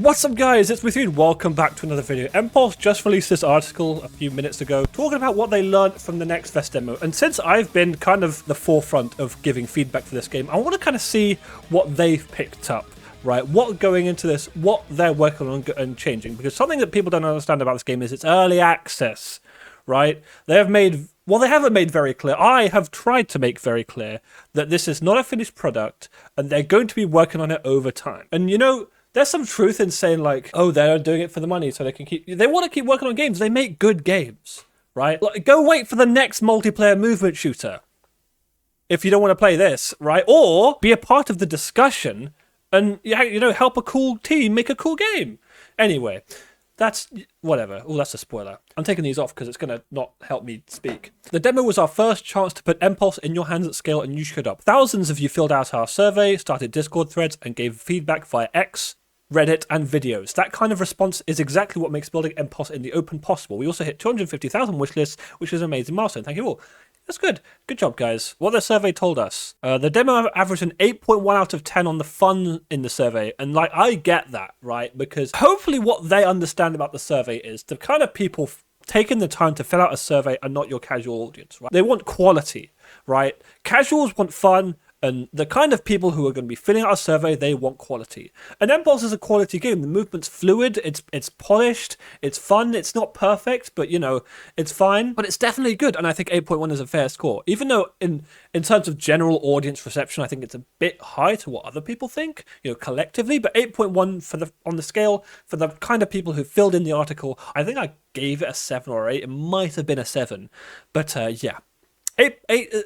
What's up guys, it's Matthew and welcome back to another video. Empulse just released this article a few minutes ago talking about what they learned from the Next Fest demo, and since I've been kind of the forefront of giving feedback for this game, I want to kind of see what they've picked up, right? What going into this, what they're working on and changing, because something that people don't understand about this game is it's early access, right? They haven't made very clear. I have tried to make very clear that this is not a finished product and they're going to be working on it over time. And you know, there's some truth in saying like, oh, they're doing it for the money so they want to keep working on games. They make good games, right? Like, go wait for the next multiplayer movement shooter if you don't want to play this, right? Or be a part of the discussion and, you know, help a cool team make a cool game. Anyway, that's whatever. Oh, that's a spoiler. I'm taking these off because it's going to not help me speak. The demo was our first chance to put Empulse in your hands at scale, and you showed up. Thousands of you filled out our survey, started Discord threads, and gave feedback via X, Reddit, and videos. That kind of response is exactly what makes building Empulse in the open possible. We also hit 250,000 wishlists, which is an amazing milestone. Thank you all. That's good. Good job, guys. What the survey told us. The demo averaged an 8.1 out of 10 on the fun in the survey. And like, I get that, right? Because hopefully what they understand about the survey is the kind of people taking the time to fill out a survey are not your casual audience, right? They want quality, right? Casuals want fun. And the kind of people who are going to be filling out a survey, they want quality. And Empulse is a quality game. The movement's fluid, it's polished, it's fun, it's not perfect, but you know, it's fine. But it's definitely good, and I think 8.1 is a fair score. Even though in terms of general audience reception, I think it's a bit high to what other people think, you know, collectively. But 8.1 on the scale for the kind of people who filled in the article, I think I gave it a 7 or 8. It might have been a 7, but yeah.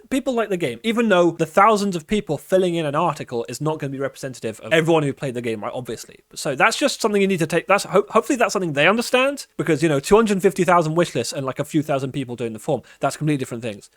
People like the game, even though the thousands of people filling in an article is not going to be representative of everyone who played the game, right? Obviously. So that's just something you need to take. Hopefully that's something they understand, because, you know, 250,000 wishlists and like a few thousand people doing the form, that's completely different things.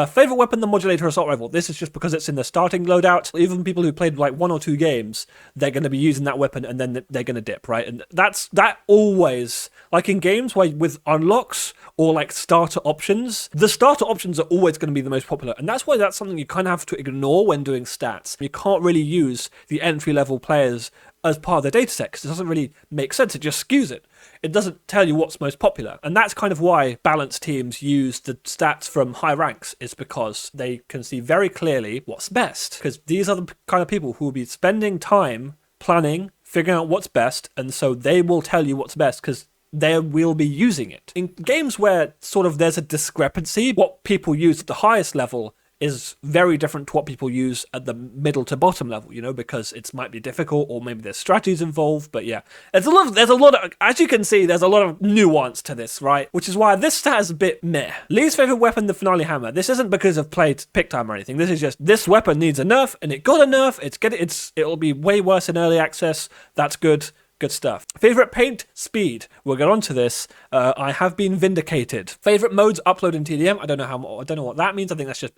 Favorite weapon, the modulator assault rifle. This is just because it's in the starting loadout. Even people who played like 1 or 2 games, they're going to be using that weapon and then they're going to dip, right? And that always, like in games where with unlocks or like starter options, the starter options are always going to be the most popular, and that's why that's something you kind of have to ignore when doing stats. You can't really use the entry-level players as part of the dataset because it doesn't really make sense. It just skews it. It doesn't tell you what's most popular, and that's kind of why balanced teams use the stats from high ranks, is because they can see very clearly what's best, because these are the kind of people who will be spending time planning, figuring out what's best, and so they will tell you what's best because they will be using it. In games where sort of there's a discrepancy, what people use at the highest level is very different to what people use at the middle to bottom level, you know, because it might be difficult or maybe there's strategies involved. But yeah, there's a lot of, as you can see, there's a lot of nuance to this, right? Which is why this stat is a bit meh. Least favorite weapon, the finale hammer. This isn't because of pick time or anything. This is just, this weapon needs a nerf and it got a nerf. It'll be way worse in early access. That's good. Good stuff. Favorite paint? Speed. We'll get on to this. I have been vindicated. Favorite modes? Upload and TDM. I don't know what that means. I think that's just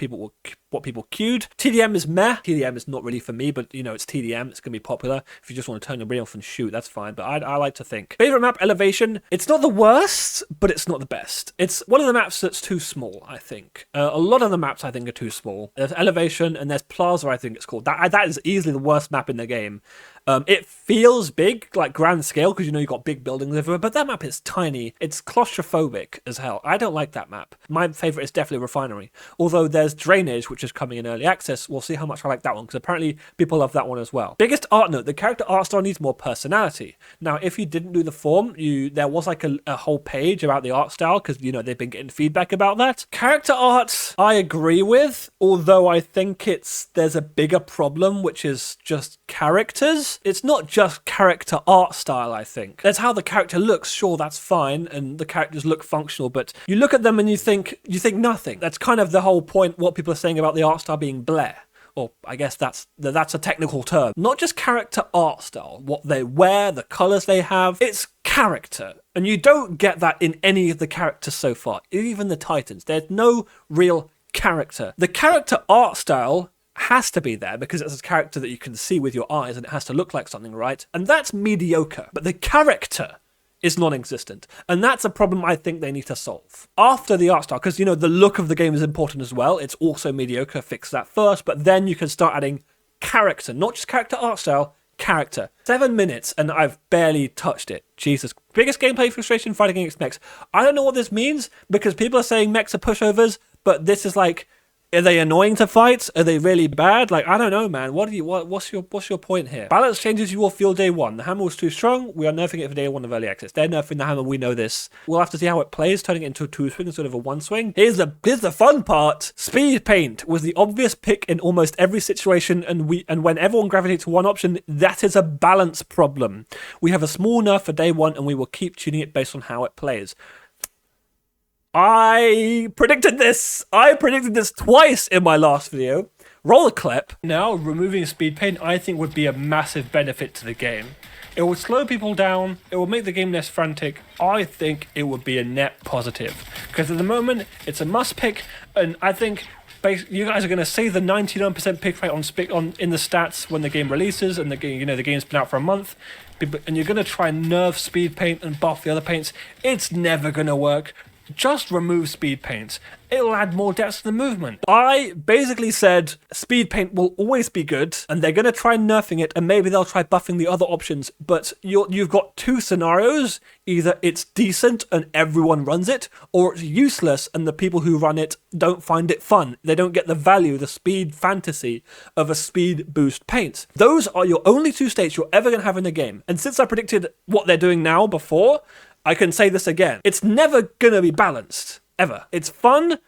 what people queued. TDM is meh. TDM is not really for me, but you know, it's TDM. It's gonna be popular. If you just want to turn your brain off and shoot, that's fine. But I like to think. Favorite map? Elevation. It's not the worst, but it's not the best. It's one of the maps that's too small, I think. A lot of the maps I think are too small. There's Elevation and there's Plaza, I think it's called. That is easily the worst map in the game. It feels big, like grand scale, because you know you've got big buildings everywhere, but that map is tiny. It's claustrophobic as hell. I don't like that map. My favorite is definitely Refinery. Although there's Drainage, which is coming in early access. We'll see how much I like that one, because apparently people love that one as well. Biggest art note, the character art style needs more personality. Now, if you didn't do the form, there was like a whole page about the art style, because, you know, they've been getting feedback about that. Character art, I agree with, although I think there's a bigger problem, which is just characters. It's not just character art style, I think. There's how the character looks, sure, that's fine, and the characters look functional, but you look at them and you think nothing. That's kind of the whole point, what people are saying about the art style being bleh. Or I guess that's a technical term. Not just character art style, what they wear, the colours they have, it's character. And you don't get that in any of the characters so far, even the Titans. There's no real character. The character art style has to be there because it's a character that you can see with your eyes and it has to look like something, right? And that's mediocre. But the character is non-existent. And that's a problem I think they need to solve. After the art style, because, you know, the look of the game is important as well. It's also mediocre. Fix that first. But then you can start adding character, not just character art style, character. 7 minutes and I've barely touched it. Jesus. Biggest gameplay frustration fighting against mechs. I don't know what this means because people are saying mechs are pushovers, but this is like, are they annoying to fight? Are they really bad? Like, I don't know, man. What's your point here? Balance changes you will feel day one. The hammer was too strong. We are nerfing it for day one of early access. They're nerfing the hammer. We know this. We'll have to see how it plays, turning it into a 2-swing instead of a 1-swing. Here's the fun part. Speed paint was the obvious pick in almost every situation, and when everyone gravitates to one option, that is a balance problem. We have a small nerf for day one, and we will keep tuning it based on how it plays. I predicted this twice in my last video. Roll a clip. Now, removing speed paint, I think, would be a massive benefit to the game. It would slow people down. It would make the game less frantic. I think it would be a net positive. Because at the moment, it's a must pick, and I think you guys are going to see the 99% pick rate on in the stats when the game releases, and the game's been out for a month, and you're going to try and nerf speed paint and buff the other paints. It's never going to work. Just remove speed paint. It'll add more depth to the movement. I basically said speed paint will always be good, and they're going to try nerfing it, and maybe they'll try buffing the other options, but you've got two scenarios. Either it's decent and everyone runs it, or it's useless and the people who run it don't find it fun. They don't get the value, the speed fantasy of a speed boost paint. Those are your only two states you're ever going to have in the game. And since I predicted what they're doing now before, I can say this again. It's never gonna be balanced, ever. It's fun,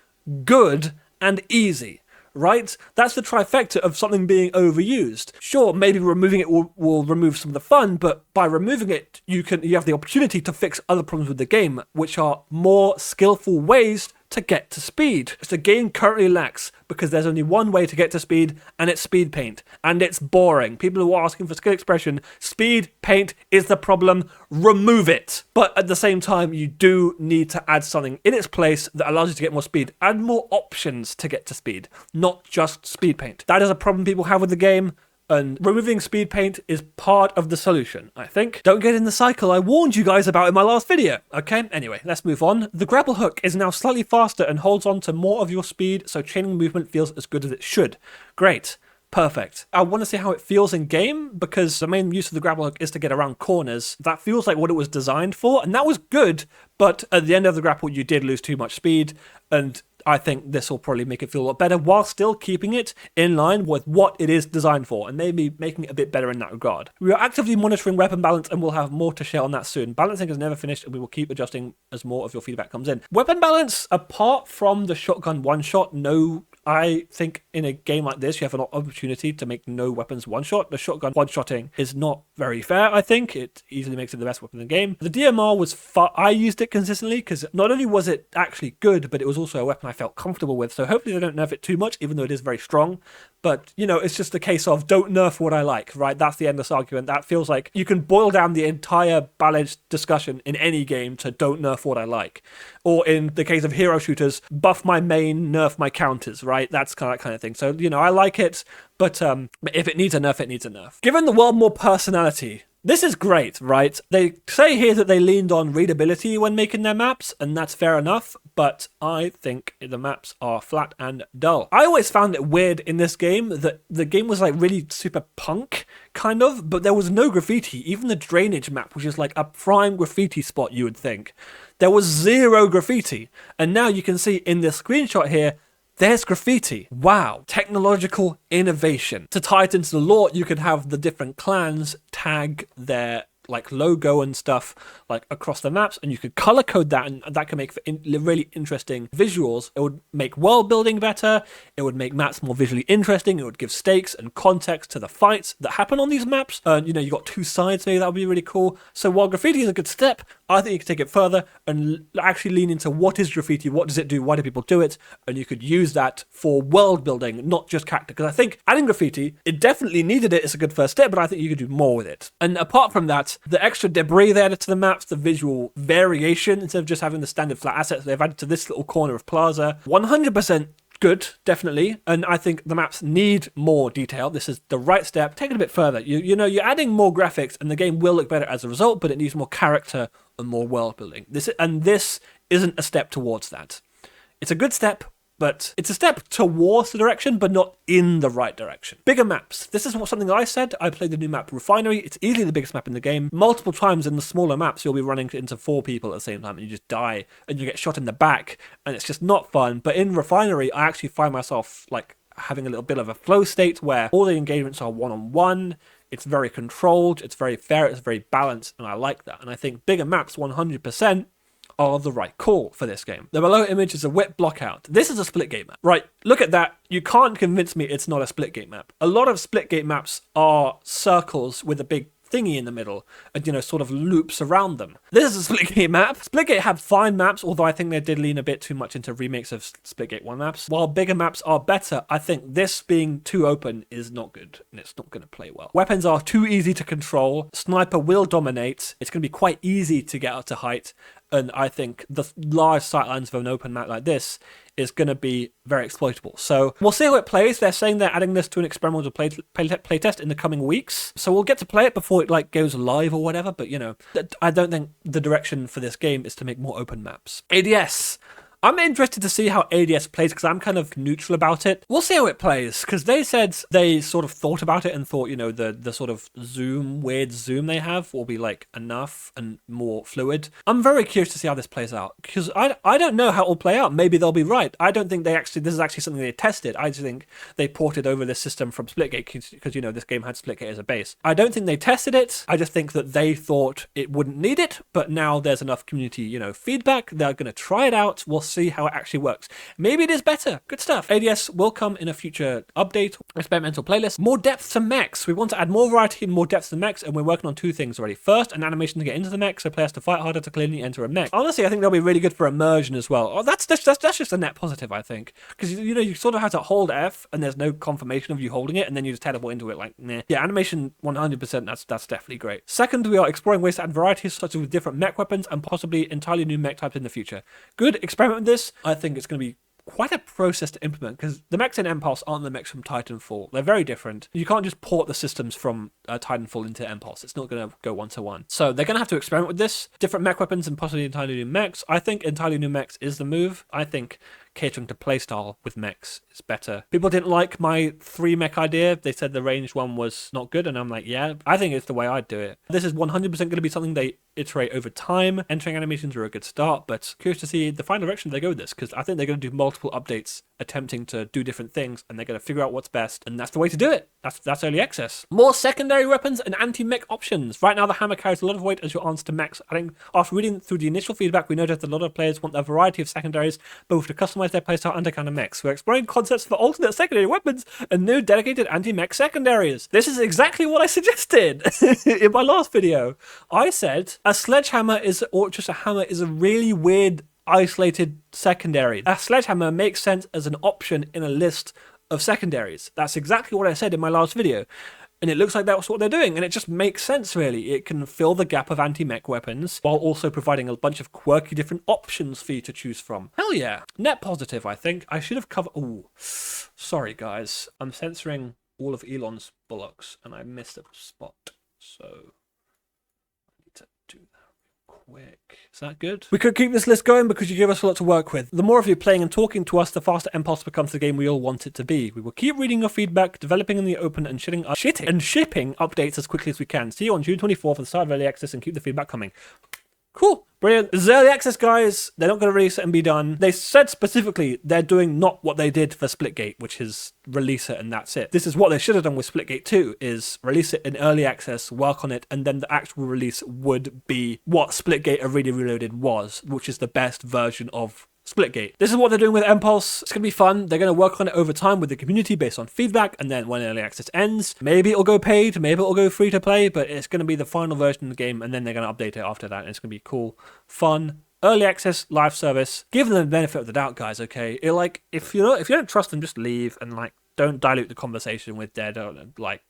good, and easy, right? That's the trifecta of something being overused. Sure, maybe removing it will remove some of the fun, but by removing it, you have the opportunity to fix other problems with the game, which are more skillful ways to get to speed. Which the game currently lacks, because there's only one way to get to speed, and it's speed paint. And it's boring. People who are asking for skill expression, speed paint is the problem, remove it. But at the same time, you do need to add something in its place that allows you to get more speed. Add more options to get to speed, not just speed paint. That is a problem people have with the game, and removing speed paint is part of the solution, I think. Don't get in the cycle I warned you guys about in my last video, okay? Anyway, let's move on. The grapple hook is now slightly faster and holds on to more of your speed, so chaining movement feels as good as it should. Great. Perfect. I want to see how it feels in game, because the main use of the grapple hook is to get around corners. That feels like what it was designed for, and that was good, but at the end of the grapple you did lose too much speed, and I think this will probably make it feel a lot better while still keeping it in line with what it is designed for, and maybe making it a bit better in that regard. We are actively monitoring weapon balance, and we'll have more to share on that soon. Balancing is never finished, and we will keep adjusting as more of your feedback comes in. Weapon balance, apart from the shotgun one-shot, no, I think in a game like this, you have an opportunity to make no weapons one-shot. The shotgun one-shotting is not very fair, I think. It easily makes it the best weapon in the game. The DMR was I used it consistently, because not only was it actually good, but it was also a weapon I felt comfortable with. So hopefully they don't nerf it too much, even though it is very strong. But, you know, it's just a case of don't nerf what I like, right? That's the endless argument. That feels like you can boil down the entire balanced discussion in any game to don't nerf what I like. Or in the case of hero shooters, buff my main, nerf my counters, right? That's that kind of thing. So, you know, I like it, but if it needs a nerf, it needs a nerf. Giving the world more personality. This is great, right? They say here that they leaned on readability when making their maps, and that's fair enough, but I think the maps are flat and dull. I always found it weird in this game that the game was like really super punk, kind of, but there was no graffiti. Even the drainage map, which is like a prime graffiti spot, you would think. There was zero graffiti, and now you can see in this screenshot here, there's graffiti. Wow. Technological innovation. To tie it into the lore, you can have the different clans tag their like logo and stuff like across the maps, and you could color code that, and that can make for really interesting visuals. It would make world building better, it would make maps more visually interesting, it would give stakes and context to the fights that happen on these maps. You know, you got two sides, maybe that would be really cool. So while graffiti is a good step, I think you could take it further and actually lean into what is graffiti, what does it do, why do people do it, and you could use that for world building, not just character. Because I think adding graffiti, it definitely needed it, it's a good first step, but I think you could do more with it. And apart from that, the extra debris they added to the maps, the visual variation, instead of just having the standard flat assets they've added to this little corner of Plaza, 100% good, definitely, and I think the maps need more detail. This is the right step. Take it a bit further. You know, you're adding more graphics, and the game will look better as a result, but it needs more character and more world building. This isn't a step towards that. It's a good step, but it's a step towards the direction, but not in the right direction. Bigger maps. This is something I said. I played the new map Refinery. It's easily the biggest map in the game. Multiple times in the smaller maps, you'll be running into 4 people at the same time and you just die and you get shot in the back and it's just not fun. But in Refinery, I actually find myself like having a little bit of a flow state where all the engagements are one-on-one. It's very controlled, it's very fair, it's very balanced, and I like that. And I think bigger maps 100% are the right call for this game. The below image is a whip blockout. This is a Splitgate map. Right, look at that. You can't convince me it's not a Splitgate map. A lot of Splitgate maps are circles with a big thingy in the middle and, you know, sort of loops around them. This is a Splitgate map. Splitgate have fine maps, although I think they did lean a bit too much into remakes of Splitgate 1 maps. While bigger maps are better, I think this being too open is not good and it's not going to play well. Weapons are too easy to control. Sniper will dominate. It's going to be quite easy to get up to height. And I think the large sightlines of an open map like this is going to be very exploitable. So we'll see how it plays. They're saying they're adding this to an experimental playtest in the coming weeks. So we'll get to play it before it like goes live or whatever. But, you know, I don't think the direction for this game is to make more open maps. ADS. I'm interested to see how ADS plays because I'm kind of neutral about it. We'll see how it plays because they said they sort of thought about it and thought, you know, the sort of weird zoom they have will be like enough and more fluid. I'm very curious to see how this plays out because I don't know how it will play out. Maybe they'll be right. I don't think this is actually something they tested. I just think they ported over this system from Splitgate because, you know, this game had Splitgate as a base. I don't think they tested it. I just think that they thought it wouldn't need it, but now there's enough community, you know, feedback. They're going to try it out. We'll see how it actually works. Maybe it is better. Good stuff. ADS will come in a future update, experimental playlist. More depth to mechs. We want to add more variety and more depth to mechs, and we're working on 2 things already. First, an animation to get into the mech, so players to fight harder to cleanly enter a mech. Honestly, I think that'll be really good for immersion as well. Oh, that's just a net positive, I think, because you know you sort of have to hold F, and there's no confirmation of you holding it, and then you just teleport into it like meh. Yeah, animation 100%. That's definitely great. Second, we are exploring ways to add variety, such as with different mech weapons and possibly entirely new mech types in the future. Good. Experiment with this. I think it's going to be quite a process to implement because the mechs in Empulse aren't the mechs from Titanfall. They're very different. You can't just port the systems from Titanfall into Empulse. It's not going to go 1-to-1. So they're going to have to experiment with this. Different mech weapons and possibly entirely new mechs. I think entirely new mechs is the move. I think catering to playstyle with mechs is better. People didn't like my 3 mech idea. They said the ranged one was not good, and I'm like, yeah, I think it's the way I'd do it. This is 100% going to be something they iterate over time. Entering animations are a good start, but curious to see the final direction they go with this, because I think they're going to do multiple updates attempting to do different things, and they're going to figure out what's best, and that's the way to do it. That's early access. More secondary weapons and anti-mech options. Right now, the hammer carries a lot of weight as your answer to mechs. I think after reading through the initial feedback, we noticed that a lot of players want a variety of secondaries, both to customize their playstyle and to counter mechs. We're exploring concepts for alternate secondary weapons and new dedicated anti-mech secondaries. This is exactly what I suggested in my last video. I said a sledgehammer or just a hammer is a really weird isolated secondary. A sledgehammer makes sense as an option in a list of secondaries. That's exactly what I said in my last video. And it looks like that's what they're doing, and it just makes sense, really. It can fill the gap of anti-mech weapons while also providing a bunch of quirky different options for you to choose from. Hell yeah. Net positive, I think. I should have covered... Oh, sorry, guys. I'm censoring all of Elon's bollocks, and I missed a spot. So... quick. Is that good? We could keep this list going because you give us a lot to work with. The more of you playing and talking to us, the faster Empulse becomes the game we all want it to be. We will keep reading your feedback, developing in the open, and shipping updates as quickly as we can. See you on June 24th for the start of early access, and keep the feedback coming. Cool. Brilliant. This is early access, guys. They're not going to release it and be done. They said specifically they're doing not what they did for Splitgate, which is release it and that's it. This is what they should have done with Splitgate 2, is release it in early access, work on it, and then the actual release would be what Splitgate Arena Reloaded was, which is the best version of Splitgate. This is what they're doing with Empulse. It's going to be fun. They're going to work on it over time with the community based on feedback, and then when early access ends, maybe it'll go paid, maybe it'll go free to play, but it's going to be the final version of the game, and then they're going to update it after that, and it's going to be cool, fun, early access, live service. Give them the benefit of the doubt, guys, okay? If you don't trust them, just leave, and don't dilute the conversation with dead, or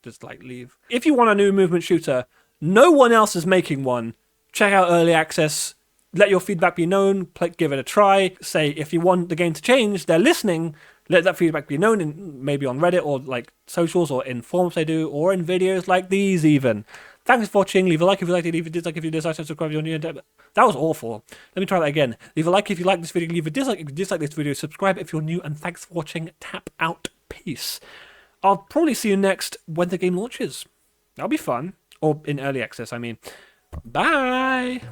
just leave. If you want a new movement shooter, no one else is making one. Check out early access. Let your feedback be known, give it a try. Say if you want the game to change, they're listening. Let that feedback be known, maybe on Reddit or socials or in forums they do, or in videos like these even. Thanks for watching. Leave a like if you liked it. Leave a dislike if you disliked it. Subscribe if you're new. That was awful. Let me try that again. Leave a like if you like this video. Leave a dislike if you dislike this video. Subscribe if you're new. And thanks for watching. Tap out. Peace. I'll probably see you next when the game launches. That'll be fun. Or in early access, I mean. Bye.